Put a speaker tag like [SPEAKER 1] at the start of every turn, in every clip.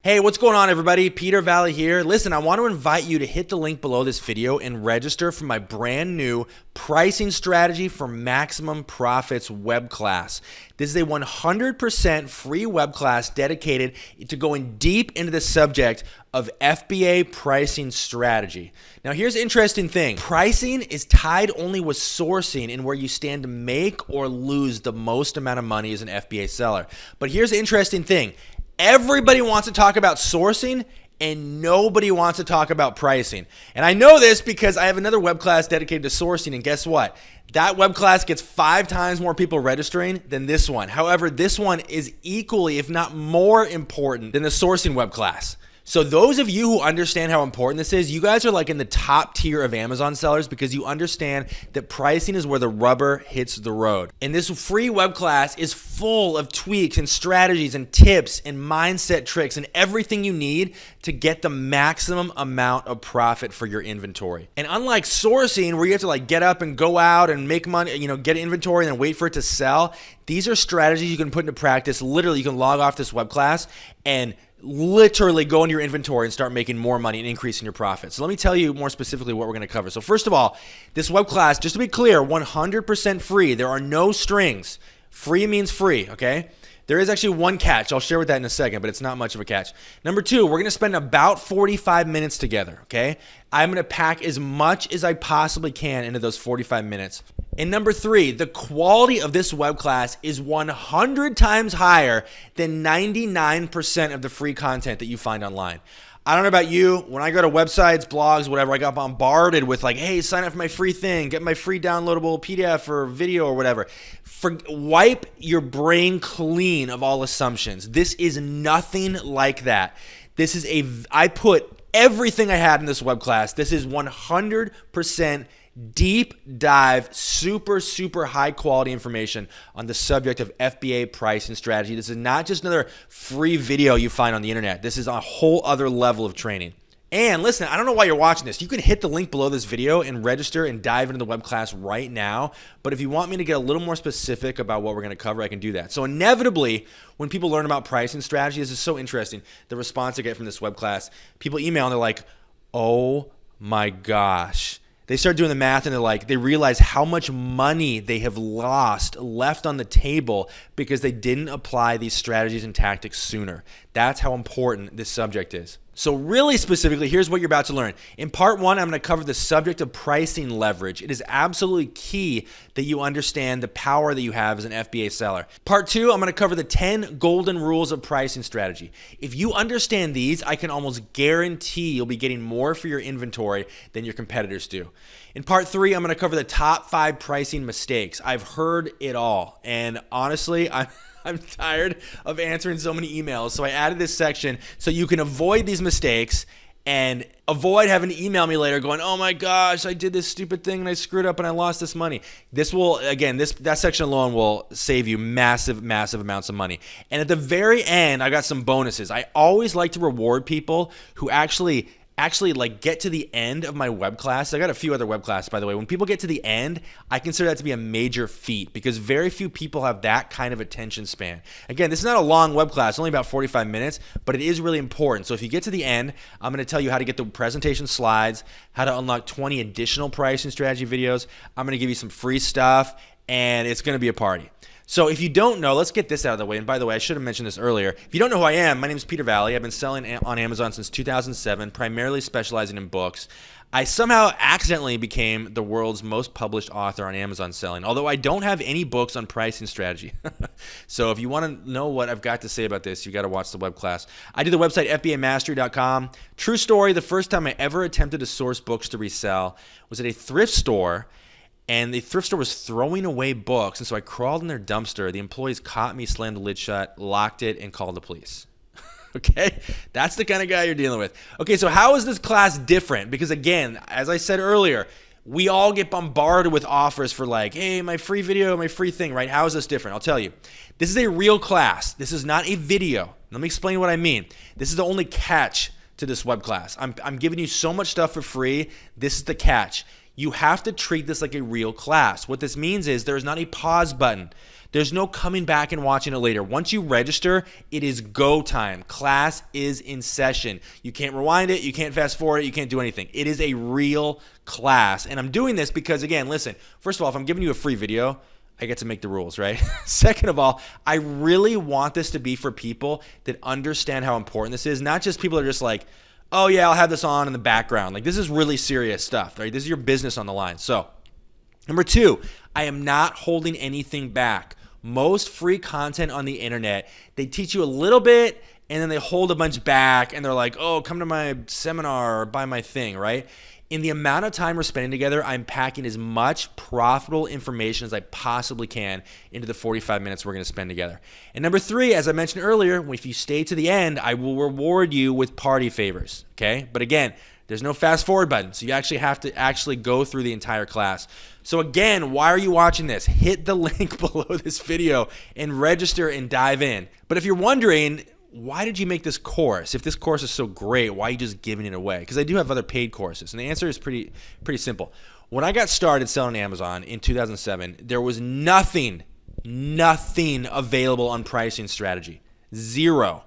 [SPEAKER 1] Hey, what's going on, everybody? Peter Valley here. Listen, I want to invite you to hit the link below this video and register for my brand new pricing strategy for maximum profits web class. This is a 100% free web class dedicated to going deep into the subject of FBA pricing strategy. Now, here's the interesting thing. Pricing is tied only with sourcing and where you stand to make or lose the most amount of money as an FBA seller. But here's the interesting thing. Everybody wants to talk about sourcing and nobody wants to talk about pricing. And I know this because I have another web class dedicated to sourcing, and guess what? That web class gets 5 times more people registering than this one. However, this one is equally, if not more important than the sourcing web class. So those of you who understand how important this is, you guys are like in the top tier of Amazon sellers because you understand that pricing is where the rubber hits the road. And this free web class is full of tweaks and strategies and tips and mindset tricks and everything you need to get the maximum amount of profit for your inventory. And unlike sourcing, where you have to like get up and go out and make money, get inventory and then wait for it to sell, these are strategies you can put into practice. Literally, you can log off this web class and literally go into your inventory and start making more money and increasing your profits. So let me tell you more specifically what we're going to cover. So first of all, this web class, just to be clear, 100% free. There are no strings. Free means free, okay? There is actually one catch. I'll share with that in a second, but it's not much of a catch. Number 2, we're going to spend about 45 minutes together, okay? I'm going to pack as much as I possibly can into those 45 minutes. And number 3, the quality of this web class is 100 times higher than 99% of the free content that you find online. I don't know about you, when I go to websites, blogs, whatever, I got bombarded with like, hey, sign up for my free thing, get my free downloadable PDF or video or whatever. Wipe your brain clean of all assumptions. This is nothing like that. I put everything I had in this web class. This is 100% deep dive, super high quality information on the subject of FBA pricing strategy. This is not just another free video you find on the internet. This is a whole other level of training. And listen, I don't know why you're watching this. You can hit the link below this video and register and dive into the web class right now. But if you want me to get a little more specific about what we're going to cover, I can do that. So inevitably, when people learn about pricing strategy, this is so interesting. The response I get from this web class, people email and they're like, oh my gosh. They start doing the math and they realize how much money they have left on the table because they didn't apply these strategies and tactics sooner. That's how important this subject is. So really specifically, here's what you're about to learn. In part 1, I'm going to cover the subject of pricing leverage. It is absolutely key that you understand the power that you have as an FBA seller. Part 2, I'm going to cover the 10 golden rules of pricing strategy. If you understand these, I can almost guarantee you'll be getting more for your inventory than your competitors do. In part 3, I'm going to cover the top 5 pricing mistakes. I've heard it all, and honestly, I'm tired of answering so many emails, so I added this section so you can avoid these mistakes and avoid having to email me later going, oh my gosh, I did this stupid thing and I screwed up and I lost this money. This will, again, that section alone will save you massive amounts of money. And at the very end, I got some bonuses. I always like to reward people who actually like get to the end of my web class. I got a few other web classes, by the way. When people get to the end, I consider that to be a major feat because very few people have that kind of attention span. Again, this is not a long web class, only about 45 minutes, but it is really important. So if you get to the end, I'm going to tell you how to get the presentation slides, how to unlock 20 additional pricing strategy videos. I'm going to give you some free stuff, and it's going to be a party. So if you don't know, let's get this out of the way. And by the way, I should have mentioned this earlier. If you don't know who I am, my name is Peter Valley. I've been selling on Amazon since 2007, primarily specializing in books. I somehow accidentally became the world's most published author on Amazon selling, although I don't have any books on pricing strategy. So if you want to know what I've got to say about this, you got to watch the web class. I do the website FBAmastery.com. True story, the first time I ever attempted to source books to resell was at a thrift store. And the thrift store was throwing away books, and so I crawled in their dumpster. The employees caught me, slammed the lid shut, locked it, and called the police. Okay? That's the kind of guy you're dealing with. Okay, so how is this class different? Because again, as I said earlier, we all get bombarded with offers for like, hey, my free video, my free thing, right? How is this different? I'll tell you. This is a real class. This is not a video. Let me explain what I mean. This is the only catch to this web class. I'm giving you so much stuff for free. This is the catch. You have to treat this like a real class. What this means is there is not a pause button. There's no coming back and watching it later. Once you register, it is go time. Class is in session. You can't rewind it. You can't fast forward it. You can't do anything. It is a real class. And I'm doing this because, again, listen, first of all, if I'm giving you a free video, I get to make the rules, right? Second of all, I really want this to be for people that understand how important this is, not just people that are just like, oh yeah, I'll have this on in the background. Like, this is really serious stuff, right? This is your business on the line. So, number 2, I am not holding anything back. Most free content on the internet, they teach you a little bit and then they hold a bunch back and they're like, oh, come to my seminar or buy my thing, right? In the amount of time we're spending together, I'm packing as much profitable information as I possibly can into the 45 minutes we're going to spend together. And number 3, as I mentioned earlier, if you stay to the end, I will reward you with party favors, okay? But again, there's no fast forward button, so you actually have to go through the entire class. So again, why are you watching this? Hit the link below this video and register and dive in. But if you're wondering, why did you make this course? If this course is so great, why are you just giving it away? Because I do have other paid courses. And the answer is pretty simple. When I got started selling on Amazon in 2007, there was nothing available on pricing strategy. 0.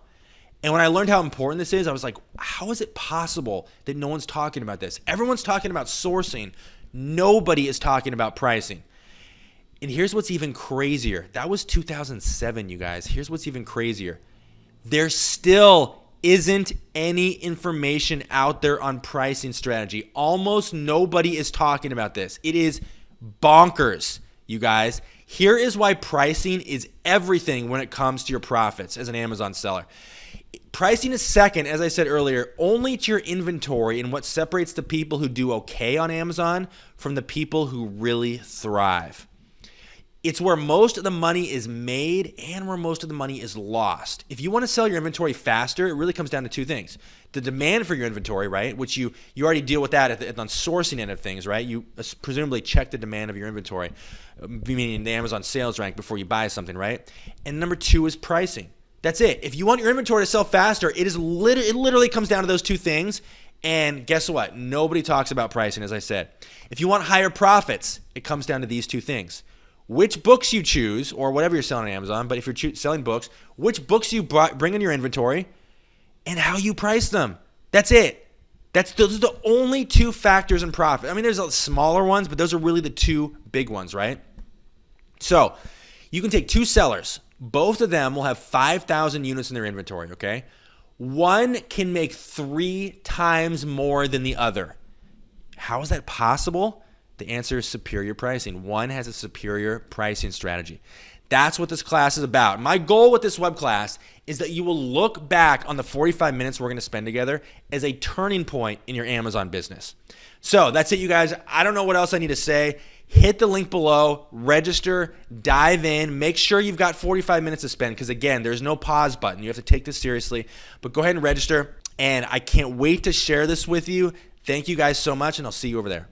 [SPEAKER 1] And when I learned how important this is, I was like, how is it possible that no one's talking about this? Everyone's talking about sourcing. Nobody is talking about pricing. And here's what's even crazier. That was 2007, you guys. Here's what's even crazier. There still isn't any information out there on pricing strategy. Almost nobody is talking about this. It is bonkers, you guys. Here is why pricing is everything when it comes to your profits as an Amazon seller. Pricing is second, as I said earlier, only to your inventory and what separates the people who do okay on Amazon from the people who really thrive. It's where most of the money is made and where most of the money is lost. If you want to sell your inventory faster, it really comes down to 2 things. The demand for your inventory, right, which you already deal with that on sourcing end of things, right? You presumably check the demand of your inventory, meaning the Amazon sales rank before you buy something, right? And number 2 is pricing. That's it. If you want your inventory to sell faster, it literally comes down to those 2 things. And guess what? Nobody talks about pricing, as I said. If you want higher profits, it comes down to these 2 things. Which books you choose, or whatever you're selling on Amazon, but if you're selling books, which books you bring in your inventory, and how you price them. That's it. Those are the only 2 factors in profit. I mean, there's smaller ones, but those are really the 2 big ones, right? So you can take 2 sellers. Both of them will have 5,000 units in their inventory, okay? One can make 3 times more than the other. How is that possible? The answer is superior pricing. One has a superior pricing strategy. That's what this class is about. My goal with this web class is that you will look back on the 45 minutes we're going to spend together as a turning point in your Amazon business. So that's it, you guys. I don't know what else I need to say. Hit the link below, register, dive in, make sure you've got 45 minutes to spend because, again, there's no pause button. You have to take this seriously. But go ahead and register, and I can't wait to share this with you. Thank you guys so much, and I'll see you over there.